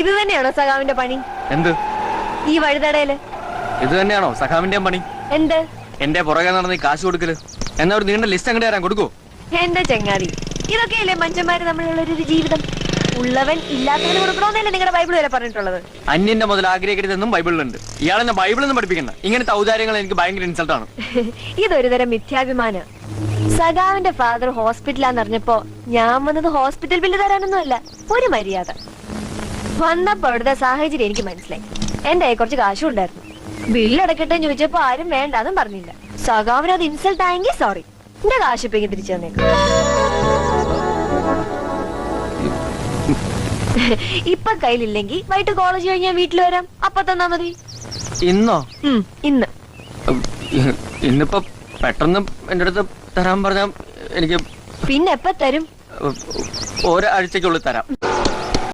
ഇത് തന്നെയാണോ സഖാവിന്റെ പണി? എന്ത്? ഈ വഴിതടയില് ഇത് തന്നെയാണോ സഖാവിന്റെയും പണി? എന്ത്? എന്റെ പുറകെ നടന്ന് കാശ് കൊടുക്കല്. എന്നാ ഒരു നീണ്ട ലിസ്റ്റ് അങ്ങോട്ട് തരാൻ കൊടുക്കോ? എന്റെ ചങ്ങാതി, ഇതൊക്കെയല്ലേ മനുഷ്യന്മാര് തമ്മിലുള്ള ഒരു ജീവിതം. ഉള്ളവൻ ഇല്ലാത്തവന് കൊടുക്കണമെന്നല്ലേ നിങ്ങളുടെ ബൈബിൾ വരെ പറഞ്ഞിട്ടുള്ളത്. അന്യന്റെ മുതൽ ആഗ്രഹിക്കരുതെന്നും ബൈബിളിലുണ്ട്. ഇയാളെന്നെ ബൈബിളൊന്നും പഠിപ്പിക്കണ്ട. ഇങ്ങനത്തെ ഔദാര്യങ്ങൾ എനിക്ക് ഭയങ്കര ഇൻസൾട്ടാണ്. ഇതൊരു തരം മിഥ്യാഭിമാനം. സഖാവിന്റെ ഫാദർ ഹോസ്പിറ്റലാന്ന് അറിഞ്ഞപ്പോ ഞാൻ വന്നത് ഹോസ്പിറ്റൽ ബില്ല് തരാനൊന്നും അല്ല, ഒരു മര്യാദ. വന്നപ്പോ അവിടുത്തെ സാഹചര്യം എനിക്ക് മനസ്സിലായി. എന്റെ കുറച്ച് കാശും ഉണ്ടായിരുന്നു. ബില്ല് അടക്കട്ടെ ചോദിച്ചപ്പോ ആരും വേണ്ടാന്നും പറഞ്ഞില്ല. സഖാവിന് അത് ഇൻസൾട്ട് ആയെങ്കിൽ സോറി, എന്റെ കാശ് ഇപ്പൊ തിരിച്ചു തന്നേക്കും. ഇപ്പൊ കയ്യിലില്ലെങ്കിൽ വൈകിട്ട് കോളേജ് കഴിഞ്ഞാൽ വീട്ടിൽ വരാം, അപ്പൊ തന്നാ മതി. ഇന്നോ? ഇന്ന്. ഇന്നിപ്പോ പെട്ടെന്ന് എന്റെ അടുത്ത് തരാൻ പറഞ്ഞാ എനിക്ക് പിന്നെ എപ്പ തരും? ഒരാഴ്ചക്കുള്ളിൽ തരാം.